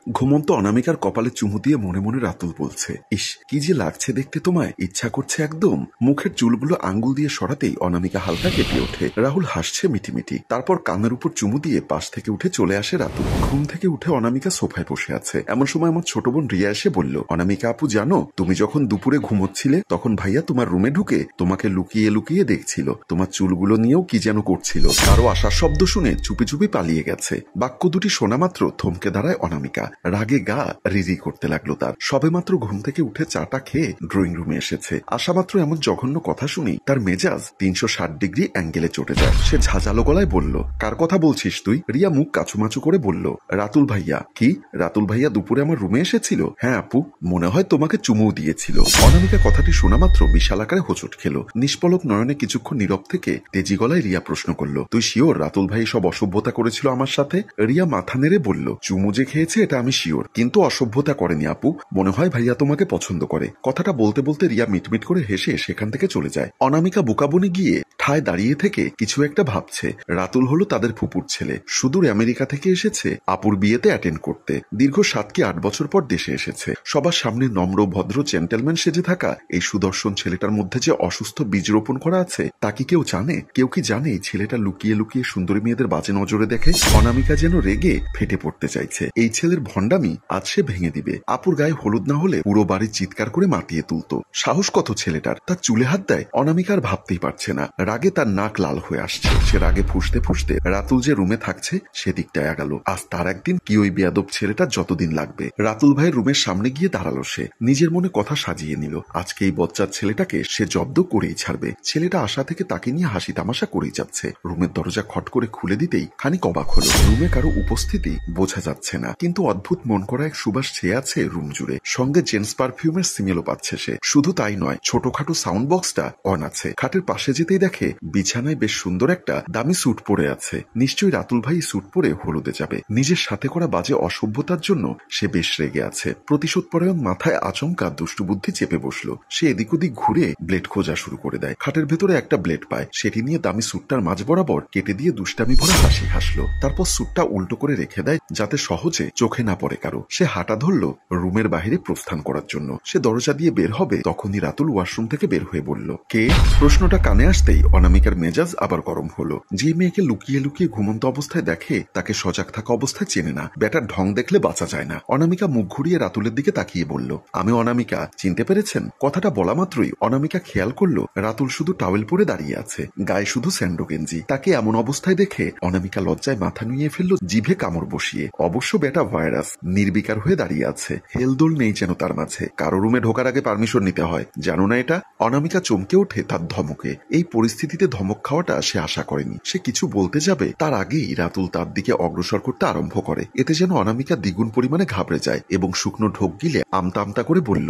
ঘুমন্ত অনামিকার কপালে চুমু দিয়ে মনে মনে রাতুল বলছে, ইস কি যে লাগছে দেখতে তোমায়, ইচ্ছা করছে একদম। মুখের চুলগুলো আঙ্গুল দিয়ে সরাতেই অনামিকা হালকা কেঁপে ওঠে। রাহুল হাসছে মিটিমিটি, তারপর কানের উপর চুমু দিয়ে পাশ থেকে উঠে চলে আসে রাতুল। ঘুম থেকে উঠে অনামিকা সোফায় বসে আছে। এমন সময় আমার ছোট বোন রিয়া এসে বলল, অনামিকা আপু জানো, তুমি যখন দুপুরে ঘুমোচ্ছিলে তখন ভাইয়া তোমার রুমে ঢুকে তোমাকে লুকিয়ে লুকিয়ে দেখছিল, তোমার চুলগুলো নিয়েও কি যেন করছিল। কারো আসার শব্দ শুনে চুপি চুপি পালিয়ে গেছে। বাক্য দুটি শোনা মাত্র থমকে দাঁড়ায় অনামিকা। রাগে গা রিরি করতে লাগলো তার। সবেমাত্র ঘুম থেকে উঠে চাটা খেয়ে ড্রয়িং রুমে এসেছে। আসা মাত্র এমন জঘন্য কথা শুনি তার মেজাজ 360 ডিগ্রি অ্যাঙ্গেলে চটে যায়। সে ঝাঁঝালো গলায় বলল, কার কথা বলছিস তুই? রিয়া মুখ কাচুমাচু করে বলল, রাতুল ভাইয়া। কি? রাতুল ভাইয়া দুপুরে আমার রুমে এসেছিল? হ্যাঁ আপু, মনে হয় তোমাকে চুমু দিয়েছিল। অনামিকা কথাটি শোনা মাত্র বিশাল আকারে হোঁচট খেল। নিষ্পলক নয়নে কিছুক্ষণ নীরব থেকে তেজি গলায় রিয়া প্রশ্ন করল, তুই শিওর রাতুল ভাই সব অসভ্যতা করেছিল আমার সাথে? রিয়া মাথা নেড়ে বলল, চুমু যে খেয়েছে এটা আমি শিওর, কিন্তু অসভ্যতা করেনি আপু। মনে হয় ভাইয়া তোমাকে পছন্দ করে। কথাটা বলতে বলতে রিয়া মিটমিট করে হেসে সেখান থেকে চলে যায়। অনামিকা বুকাবনে গিয়ে ঠায় দাঁড়িয়ে থেকে কিছু একটা ভাবছে। রাতুল হলো তাদের ফুপুর ছেলে, সুদূর আমেরিকা থেকে এসেছে আপুর বিয়েতে অ্যাটেন্ড করতে। দীর্ঘ 7 কি 8 বছর পর দেশে এসেছে। সবার সামনে নম্র ভদ্র জেন্টেলম্যান সেজে থাকা এই সুদর্শন ছেলেটার মধ্যে যে অসুস্থ বীজ রোপণ করা আছে তা কি কেউ জানে? কেউ কি জানে এই ছেলেটা লুকিয়ে লুকিয়ে সুন্দরী মেয়েদের বাজে নজরে দেখে? অনামিকা যেন রেগে ফেটে পড়তে চাইছে। এই ছেলের ভণ্ডামি আজ সে ভেঙে দিবে। আপুর গায়ে হলুদ না হলে পুরো বাড়ি চিৎকার করে মাতিয়ে তুলতো। সাহস কত ছেলেটার! তার চুলে হাত দেয়। অনামিকার ভাবতেই পারছে না। রাগে তার নাক লাল হয়ে আসছে। সে রাগে ফুঁসতে ফুঁসতে রাতুল যে রুমে থাকছে সেদিকটায় আগালো। আজ তার একদিন কি ওই বেয়াদব ছেলেটার যতদিন লাগবে। রাতুল ভাইয়ের রুমের সামনে গিয়ে দাঁড়ালো সে। নিজের মনে কথা সাজিয়ে নিল, আজকে এই বচ্চার ছেলেটাকে সে জব্দ করেই ছাড়বে। ছেলেটা আশা থেকে তাকে নিয়ে হাসি তামাশা করেই যাচ্ছে। রুমের দরজা খট করে খুলে দিতেই খানিক অবাক হলো। রুমে কারো উপস্থিতি বোঝা যাচ্ছে না, কিন্তু অদ্ভুত মন করা এক সুবাস ছেয়ে আছে রুম জুড়ে। সঙ্গে জেন্টস পারফিউমের স্মেলও পাচ্ছে সে। শুধু তাই নয়, ছোটখাটো সাউন্ড বক্সটা অন আছে। খাটের পাশে যেতেই দেখে বিছানায় বেশ সুন্দর একটা দামি স্যুট পরে আছে। নিশ্চয়ই রাতুল ভাই স্যুট পরে হলুদে যাবে। নিজের সাথে করা বাজে অসভ্যতার জন্য সে বেশ রেগে আছে। প্রতিশোধ পরায়ণ মাথায় আচমকা দুষ্টু বুদ্ধি চেপে বসলো। সে এদিক ওদিক ঘুরে ব্লেড খোঁজা শুরু করে দেয়। খাটের ভেতরে একটা ব্লেড পায়, সেটি নিয়ে দামি স্যুটটার মাঝ বরাবর কেটে দিয়ে দুষ্টামি ভরা হাসি হাসলো। তারপর স্যুটটা উল্টো করে রেখে দেয় যাতে সহজে চোখে না পড়ে কারো। সে হাঁটা ধরলো রুমের বাইরে প্রস্থান করার জন্য। সে দরজা দিয়ে বের হবে তখনই রাতুল ওয়াশরুম থেকে বের হয়ে বলল, কে? প্রশ্নটা কানে আসতেই অনামিকার মেজাজ আবার গরম হলো। যে মেয়েকে লুকিয়ে লুকিয়ে ঘুমন্ত অবস্থায় দেখে তাকে সজাগ থাকা অবস্থায় চেনে না। ব্যাটার ঢং দেখলে বাঁচা যায় না। অনামিকা মুখ ঘুরিয়ে রাতুলের দিকে তাকিয়ে বলল, আমি অনামিকা, চিনতে পেরেছেন? কথাটা বলা মাত্রই অনামিকা খেয়াল করলো রাতুল শুধু টাওয়েল পরে দাঁড়িয়ে আছে, গায়ে শুধু স্যান্ডো গেঞ্জি। তাকে এমন অবস্থায় দেখে অনামিকা লজ্জায় মাথা নুয়ে ফেললো, জিভে কামড় বসিয়ে। অবশ্য ব্যাটা ভাইরাস, নির্বিকার হয়ে দাঁড়িয়ে আছে। হেলদোল নেই যেন তার মাঝে। কারো রুমে ঢোকার আগে পারমিশন নিতে হয়, জানো না এটা? অনামিকা চমকে ওঠে তার ধমকে। এই পরিস্থিতিতে ধমক খাওয়াটা সে আশা করেনি। সে কিছু বলতে যাবে তার আগেই রাতুল তার দিকে অগ্রসর করতে আরম্ভ করে। এতে যেন অনামিকা দ্বিগুণ পরিমাণে ঘাবড়ে যায় এবং শুকনো ঢোক গিলে আমতা আমতা করে বলল,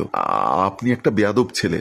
আপনি একটা বেয়াদব ছেলে।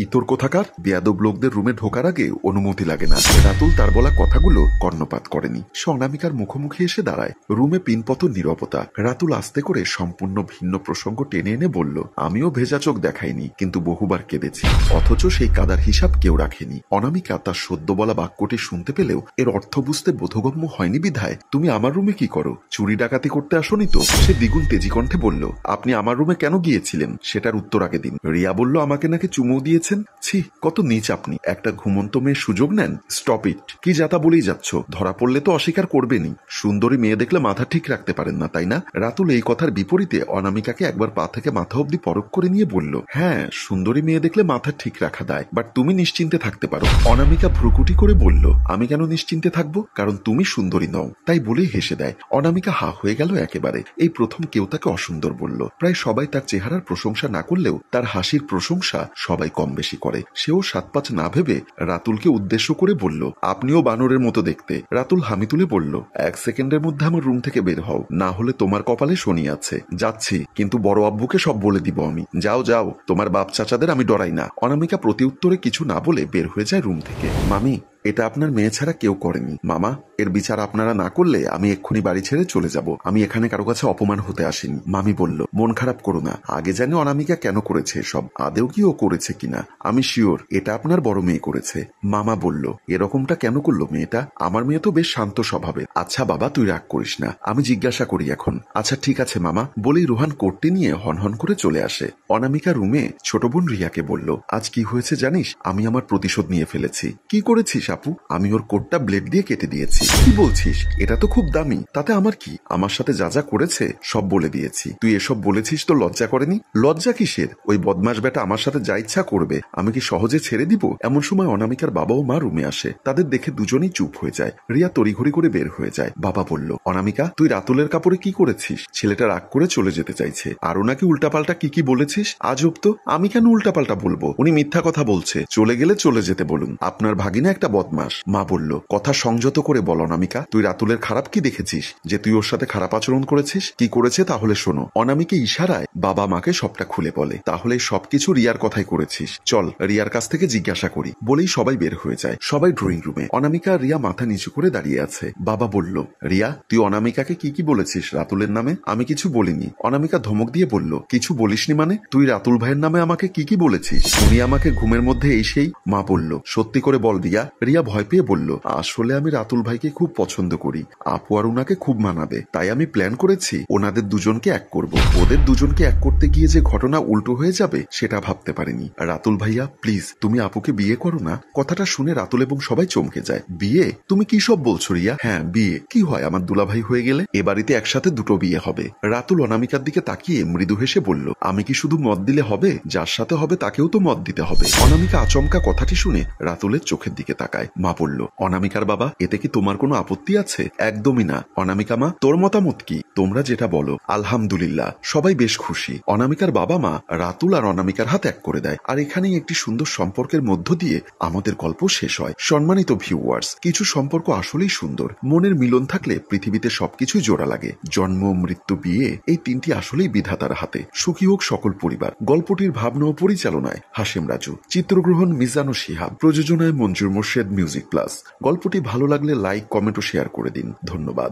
ইতর কোথাকার! বেয়াদব লোকদের রুমে ঢোকার আগে অনুমতি লাগে না। রাতুল তার বলা কথাগুলো কর্ণপাত করেনি। সে অনামিকার মুখোমুখি এসে দাঁড়ায়। রুমে পিনপতন নীরবতা। রাতুল আস্তে করে সম্পূর্ণ ভিন্ন প্রসঙ্গ টেনে এনে বলল, আমিও ভেজা চোখ দেখাইনি, কিন্তু বহুবার কেঁদেছি, অথচ সেই কাদার হিসাব কেউ রাখেনি। অনামিকা তার সদ্য বলা বাক্যটি শুনতে পেলেও এর অর্থ বুঝতে বোধগম্য হয়নি বিধায়, তুমি আমার রুমে কি করো? চুরি ডাকাতি করতে আসনি তো? সে দ্বিগুণ তেজি কণ্ঠে বলল, আপনি আমার রুমে কেন গিয়েছিলেন সেটার উত্তর আগে দিন। রিয়া বলল, আমাকে নাকি চুমু দিয়েছেন। ছি, কত নীচ আপনি! একটা ঘুমন্ত মেয়ের সুযোগ নেন? Stop it! কি যাতা বলেই যাচ্ছ? ধরা পড়লে তো অস্বীকার করবেনি। সুন্দরী মেয়ে দেখলে মাথা ঠিক রাখতে পারেন না, তাই না? রাতুল এই কথার বিপরীতে অনামিকাকে একবার পা থেকে মাথা অব্দি পরখ করে নিয়ে বলল, হ্যাঁ, সুন্দরী মেয়ে দেখলে মাথা ঠিক রাখা দেয়, বাট তুমি নিশ্চিন্তে থাকতে পারো। অনামিকা ভ্রুকুটি করে বলল, আমি কেন নিশ্চিন্তে থাকবো? কারণ তুমি সুন্দরী নও, তাই বলেই হেসে দেয়। অনামিকা হা হয়ে গেল একেবারে। এই প্রথম কেউ তাকে অসুন্দর বলল। প্রায় সবাই তার চেহারার প্রশংসা না করলেও তার হাসির প্রশংসা সবাই কম বেশি করে। সেও 7-5 না ভেবে রাতুলকে উদ্দেশ্য করে বলল, আপনিও বানরের মতো দেখতে। রাতুল হামি তুলে বলল, 1 সেকেন্ডের মধ্যে আমার রুম থেকে বের হও, না হলে তোমার কপালে শনি আছে। যাচ্ছি, কিন্তু বড় আব্বুকে সব বলে দিব আমি। যাও যাও, তোমার বাপ চাচাদের আমি ডরাই না। অনামিকা প্রতি উত্তরে কিছু না বলে বের হয়ে যায় রুম থেকে। মামি, এটা আপনার মেয়ে ছাড়া কেউ করেনি। মামা, এর বিচার আপনারা না করলে আমি এক্ষুনি বাড়ি ছেড়ে চলে যাব। আমি এখানে কারো কাছে অপমান হতে আসিনি। মামি বলল, মন খারাপ করো না, আগে জানি অনামিকা কেন করেছে এসব, আদেও কি ও করেছে কিনা। আমি শিওর এটা আপনার বড় মেয়ে করেছে। মামা বলল, এরকমটা কেন করলো মেয়েটা? আমার মেয়ে তো বেশ শান্ত স্বভাবের। আচ্ছা বাবা, তুই রাগ করিস না, আমি জিজ্ঞাসা করি এখন। আচ্ছা ঠিক আছে মামা, বলেই রোহান কোটটি নিয়ে হনহন করে চলে আসে। অনামিকা রুমে ছোট বোন রিয়াকে বলল, আজ কি হয়েছে জানিস, আমি আমার প্রতিশোধ নিয়ে ফেলেছি। কি করেছিস আপু? আমি ওর কোটটা ব্লেড দিয়ে কেটে দিয়েছি। কি বলছিস? এটা তো খুব দামি। তাতে আমার কি? আমার সাথে যা যা করেছে সব বলে দিয়েছি। তুই এসব বলেছিস তো লজ্জা করেনি? লজ্জা কিসের? ওই বদমাস বেটা আমার সাথে যা ইচ্ছা করবে, আমি কি সহজে ছেড়ে দিব? এমন সময় অনামিকার বাবা ও মা রুমে আসে। তাদের দেখে দুজনেই চুপ হয়ে যায়। রিয়া তড়িঘড়ি করে বের হয়ে যায়। বাবা বলল, অনামিকা তুই রাতুলের কাপড়ে কি করেছিস? ছেলেটা রাগ করে চলে যেতে চাইছে। আরো নাকি উল্টাপাল্টা কি কি বলেছিস? আজব তো। আমি কেন উল্টাপাল্টা বলবো? উনি মিথ্যা কথা বলছে। চলে গেলে চলে যেতে বলুন। আপনার ভাগিনা একটা বদমাস। মা বলল, কথা সংযত করে বল অনামিকা, তুই রাতুলের খারাপ কি দেখেছিস যে তুই ওর সাথে খারাপ আচরণ করেছিস? কি করেছে তাহলে শোনো। অনামিকা ইশারায় বাবা মাকে সবটা খুলে বলে। তাহলে সবকিছু রিয়ার কথাই করেছিস? চল রিয়ার কাছ থেকে জিজ্ঞাসা করি। বলেই সবাই বের হয়ে যায়। সবাই ড্রয়িং রুমে। অনামিকা আর রিয়া মাথা নিচু করে দাঁড়িয়ে আছে। বাবা বলল, রিয়া তুই অনামিকাকে কি কি বলেছিস রাতুলের নামে? আমি কিছু বলিনি। অনামিকা ধমক দিয়ে বলল, কিছু বলিসনি মানে? তুই রাতুল ভাইয়ের নামে আমাকে কি কি বলেছিস? উনি আমাকে ঘুমের মধ্যে এই সেই। মা বলল, সত্যি করে বল রিয়া। রিয়া ভয় পেয়ে বলল, আসলে আমি রাতুল ভাইকে খুব পছন্দ করি, আপু আর উনাকে খুব মানাবে, তাই আমি প্ল্যান করেছি ওনাদের দুজনকে এক করব। ওদের দুজনকে এক করতে গিয়ে যে ঘটনা উল্টো হয়ে যাবে সেটা ভাবতে পারিনি। রাতুল ভাইয়া প্লিজ তুমি আপুকে বিয়ে করো না। কথাটা শুনে রাতুল এবং সবাই চমকে যায়। বিয়ে? তুমি কি সব বলছো রিয়া? হ্যাঁ বিয়ে। কি হয় আমার দুলাভাই হয়ে গেলে? এ বাড়িতে একসাথে দুটো বিয়ে হবে। রাতুল অনামিকার দিকে তাকিয়ে মৃদু হেসে বলল, আমি কি শুধু মত দিলে হবে? যার সাথে হবে তাকেও তো মত দিতে হবে। অনামিকা আচমকা কথাটি শুনে রাতুলের চোখের দিকে তাকায়। মা বলল, অনামিকার বাবা এতে কি তোমার কোনো আপত্তি আছে? একদমই না। অনামিকা মা তোর মতামত কি? তোমরা যেটা বলো। আলহামদুলিল্লাহ, সবাই বেশ খুশি। অনামিকার বাবা মা রাতুল আর অনামিকার হাত এক করে দেয়। আর এখানেই একটি সুন্দর সম্পর্কের মধ্য দিয়ে আমাদের গল্প শেষ হয়। সম্মানিত ভিউয়ার্স, কিছু সম্পর্ক আসলেই সুন্দর। মনের মিলন থাকলে পৃথিবীতে সবকিছু জোড়া লাগে। জন্ম, মৃত্যু, বিয়ে, এই তিনটি আসলেই বিধাতার হাতে। সুখী হোক সকল পরিবার। গল্পটির ভাবনা ও পরিচালনায় হাশেম রাজু, চিত্রগ্রহণ মিজান ও শিহাব, প্রযোজনায় মঞ্জুর মোর্শেদ, মিউজিক প্লাস। গল্পটি ভালো লাগলে লাইক, কমেন্ট ও শেয়ার করে দিন। ধন্যবাদ।